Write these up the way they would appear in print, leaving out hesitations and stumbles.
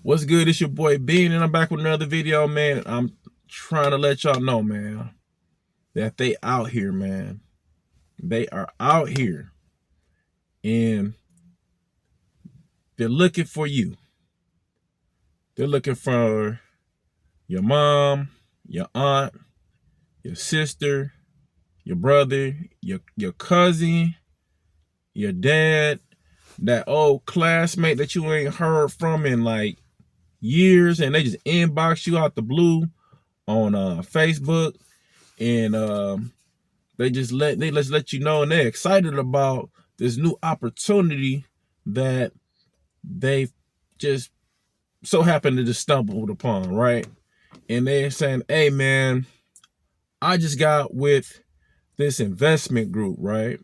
What's good? It's your boy Bean, and I'm back with another video, man. I'm trying to let y'all know, man, that they out here, man. They are out here, and they're looking for you. They're looking for your mom, your aunt, your sister, your brother, your cousin, your dad, that old classmate that you ain't heard from in like years, and they just inbox you out the blue on Facebook, and let's let you know, and they're excited about this new opportunity that they just so happened to just stumbled upon, right? And they're saying, hey man, I just got with this investment group, right?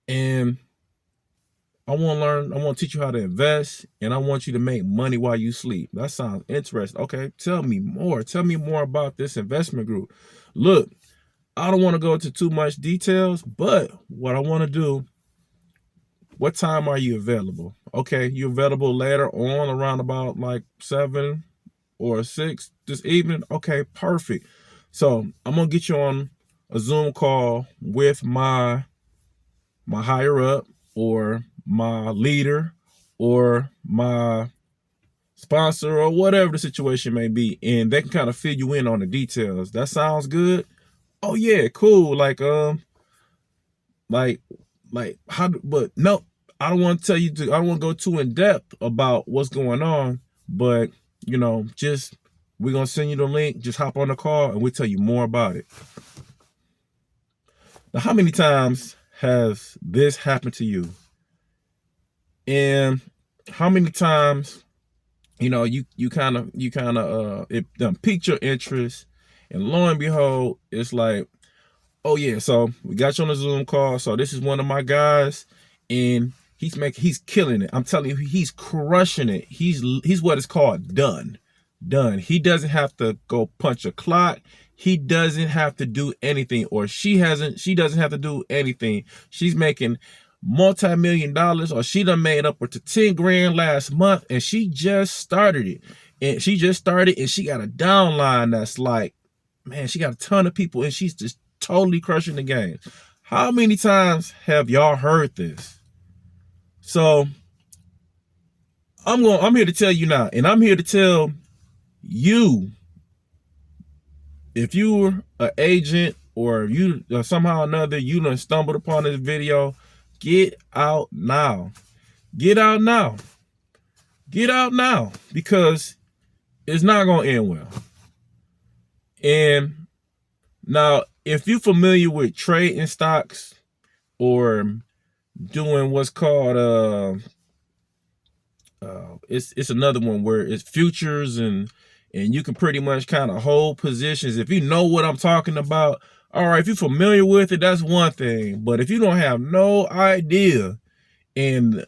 And I want to teach you how to invest, and I want you to make money while you sleep. That sounds interesting. Okay, tell me more. Tell me more about this investment group. Look, I don't want to go into too much details, but what I want to do, what time are you available? Okay, you available later on around about like 7 or 6 this evening? Okay, perfect. So I'm gonna get you on a Zoom call with my higher up, or my leader, or my sponsor, or whatever the situation may be, and they can kind of fill you in on the details. That sounds good. Oh yeah, cool. Like how, but no, I don't want to tell you to, I don't want to go too in depth about what's going on, but just, we're gonna send you the link. Just hop on the call and we'll tell you more about it. Now, how many times has this happened to you? And how many times, you kind of it done piqued your interest, and lo and behold, it's like, oh yeah, so we got you on a Zoom call. So this is one of my guys, and he's killing it. I'm telling you, he's crushing it. He's what is called done. He doesn't have to go punch a clock. He doesn't have to do anything, or she doesn't have to do anything. She's making multi-million dollars, or she done made upward to 10 grand last month, and she just started it. And she got a downline that's like, man, she got a ton of people, and she's just totally crushing the game. How many times have y'all heard this? So I'm here to tell you now, and I'm here to tell you, if you're an agent, or you somehow or another you done stumbled upon this video, get out now. Get out now. Get out now, because it's not gonna end well. And now, if you're familiar with trading stocks, or doing what's called it's another one where it's futures, and you can pretty much kind of hold positions. If you know what I'm talking about, all right, if you're familiar with it, that's one thing. But if you don't have no idea, and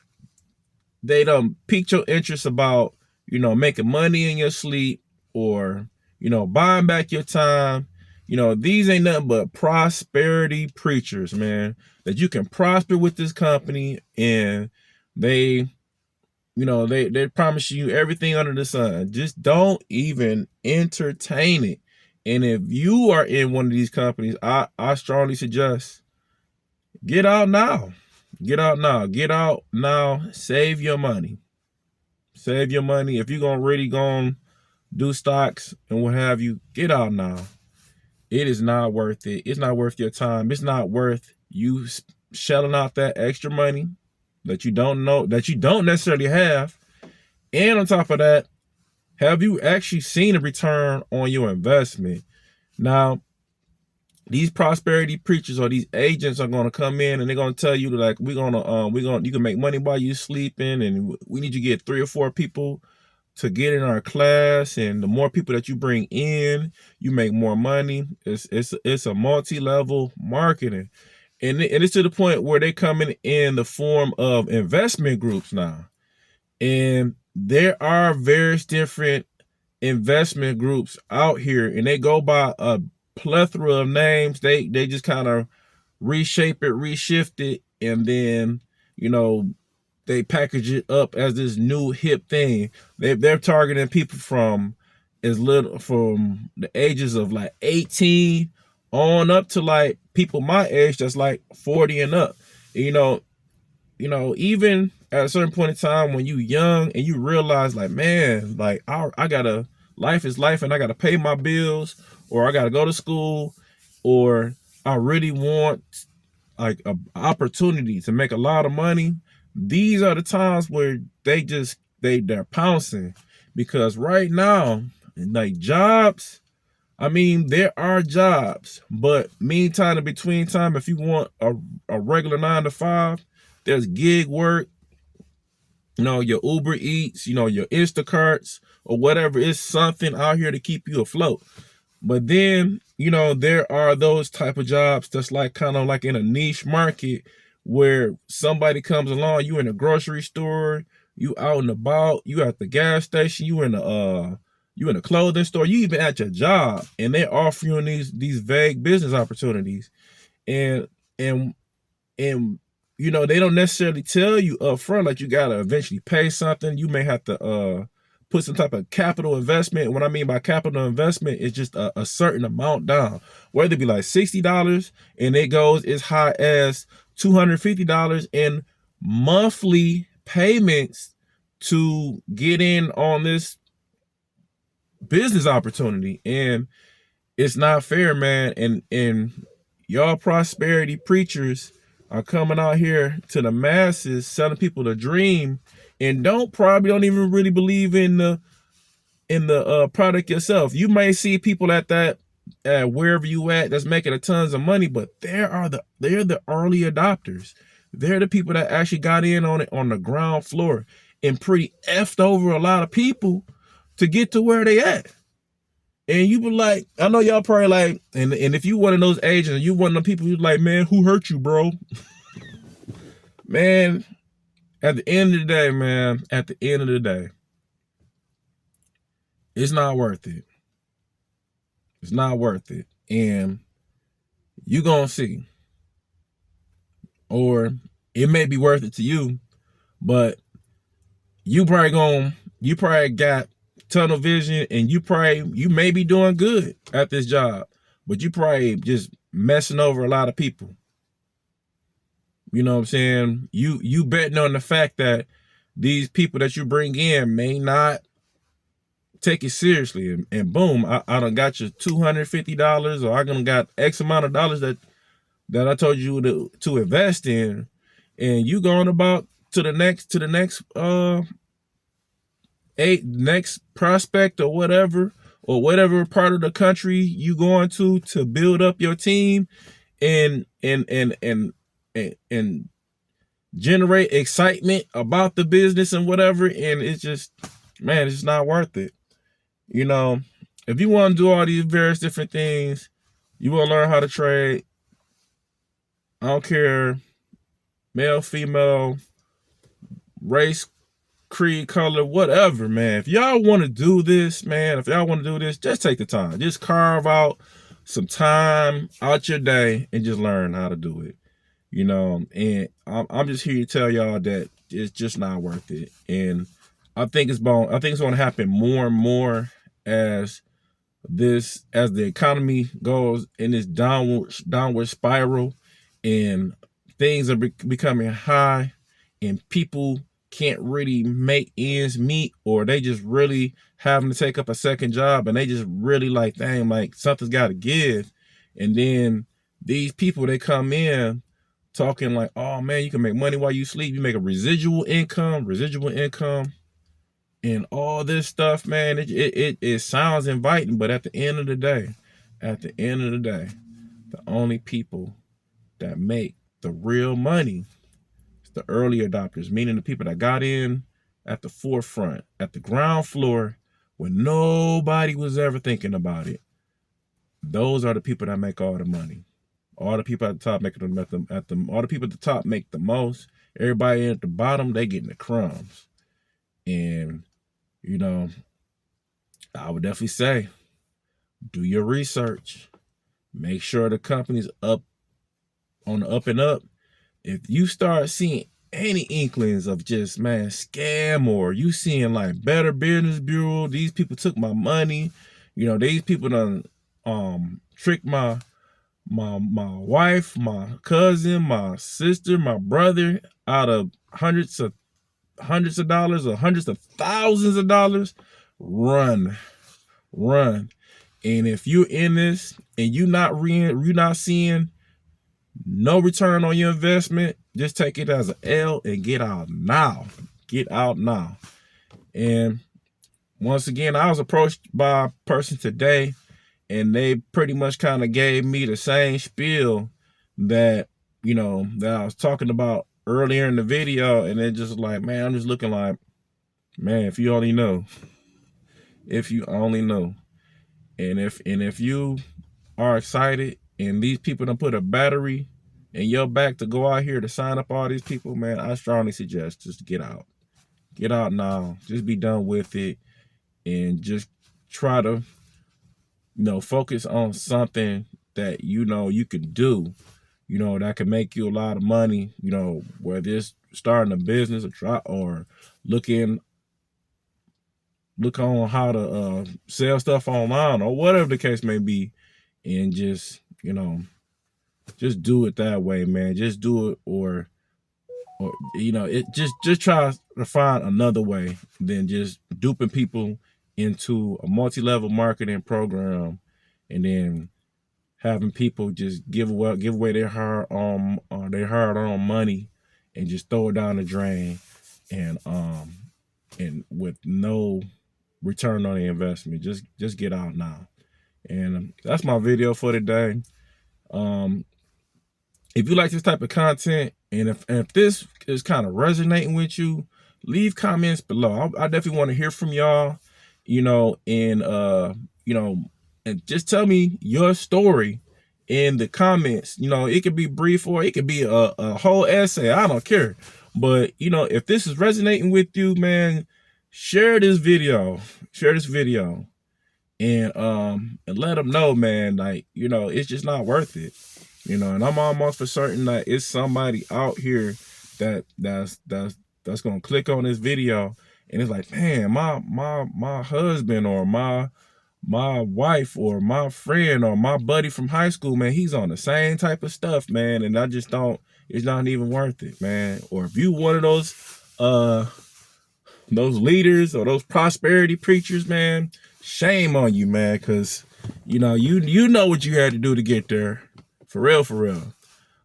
they done piqued your interest about, making money in your sleep, or, buying back your time, these ain't nothing but prosperity preachers, man, that you can prosper with this company, and they promise you everything under the sun. Just don't even entertain it. And if you are in one of these companies, I strongly suggest, get out now. Get out now. Get out now. Save your money. Save your money. If you're really going to do stocks and what have you, get out now. It is not worth it. It's not worth your time. It's not worth you shelling out that extra money that you don't necessarily have. And on top of that, have you actually seen a return on your investment? Now, these prosperity preachers, or these agents, are going to come in, and they're going to tell you, like, you can make money while you sleeping, and we need you to get 3 or 4 people to get in our class, and the more people that you bring in, you make more money. It's a multi-level marketing, and it's to the point where they coming in the form of investment groups now. And there are various different investment groups out here, and they go by a plethora of names. They just kind of reshape it, reshift it, and then they package it up as this new hip thing. They're targeting people from the ages of like 18 on up to like people my age that's like 40 and up. You know, even at a certain point in time when you young and you realize like, man, like I gotta, life is life and I gotta pay my bills, or I gotta go to school, or I really want like an opportunity to make a lot of money. These are the times where they're pouncing, because right now, like jobs, I mean, there are jobs, but meantime, in between time, if you want a regular 9 to 5, there's gig work, your Uber Eats, your Instacarts or whatever. It's something out here to keep you afloat. But then, there are those type of jobs that's like kind of like in a niche market where somebody comes along, you in a grocery store, you out and about, you at the gas station, you in a clothing store, you even at your job, and they offer you these vague business opportunities. And and and they don't necessarily tell you up front like you gotta eventually pay something. You may have to put some type of capital investment. What I mean by capital investment is just a certain amount down, whether it be like $60 and it goes as high as $250 in monthly payments to get in on this business opportunity. And it's not fair, man. And y'all prosperity preachers are coming out here to the masses, selling people the dream, and probably don't even really believe in the product yourself. You may see people at wherever you at that's making a tons of money, but they're the early adopters. They're the people that actually got in on it on the ground floor and pretty effed over a lot of people to get to where they at. And you be like, I know y'all probably like, and if you one of those agents, you one of the people who's like, man, who hurt you, bro? Man, at the end of the day, man, it's not worth it. It's not worth it. And you gonna see. Or it may be worth it to you, but you probably got tunnel vision, and you may be doing good at this job, but you probably just messing over a lot of people. You know what I'm saying? You betting on the fact that these people that you bring in may not take it seriously, and boom, I done got you $250, or I done got X amount of dollars that I told you to invest in, and you going about to the next prospect or whatever part of the country you going to build up your team and generate excitement about the business and whatever. And it's just, man, it's not worth it. If you want to do all these various different things, you want to learn how to trade, I don't care, male, female, race, creed, color, whatever, man. If y'all want to do this, just take the time. Just carve out some time out your day and just learn how to do it. And I'm just here to tell y'all that it's just not worth it. And I think it's going to happen more and more as the economy goes in this downward spiral, and things are becoming high, and people can't really make ends meet, or they just really having to take up a second job, and they just really like, dang, like something's got to give. And then these people, they come in talking like, oh man, you can make money while you sleep. You make a residual income, and all this stuff, man. It sounds inviting, but at the end of the day, the only people that make the real money is the early adopters, meaning the people that got in at the forefront, at the ground floor, when nobody was ever thinking about it. Those are the people that make all the money. All the people at the top all the people at the top make the most. Everybody at the bottom, they getting the crumbs. And I would definitely say, do your research. Make sure the company's up on the up and up. If you start seeing any inklings of just, man, scam, or you seeing like Better Business Bureau, these people took my money, you know, these people done tricked my wife, my cousin, my sister, my brother out of hundreds of dollars or hundreds of thousands of dollars, run. And if you're in this and you're not seeing no return on your investment, just take it as an L and get out now. Get out now. And once again, I was approached by a person today, and they pretty much kind of gave me the same spiel that, you know, that I was talking about earlier in the video. And they're just like, man, I'm just looking like, man, if you only know. If you only know. And if you are excited and these people done put a battery in your back to go out here to sign up all these people, man, I strongly suggest just get out. Get out now. Just be done with it and just try to, you know, focus on something that you know you can do, you know, that can make you a lot of money, you know, whether it's starting a business or look on how to sell stuff online or whatever the case may be, and just, you know, just do it that way, man. Just do it, or you know, it just try to find another way than just duping people into a multi-level marketing program and then having people just give away their hard-earned money and just throw it down the drain, and with no return on the investment. Just get out now. And that's my video for today. If you like this type of content, and if this is kind of resonating with you, leave comments below. I definitely want to hear from y'all, you know, and you know, and just tell me your story in the comments. You know, it could be brief or it could be a whole essay. I don't care. But, you know, if this is resonating with you, man, share this video. And let them know, man, like, you know, it's just not worth it. You know, and I'm almost for certain that it's somebody out here that's gonna click on this video and it's like, man, my husband or my wife or my friend or my buddy from high school, man, he's on the same type of stuff, man, and I just don't, it's not even worth it, man. Or if you one of those leaders or those prosperity preachers, man, shame on you, man, because you know you know what you had to do to get there. For real.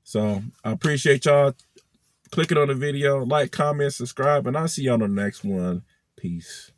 So I appreciate y'all clicking on the video, like, comment, subscribe, and I'll see y'all on the next one. Peace.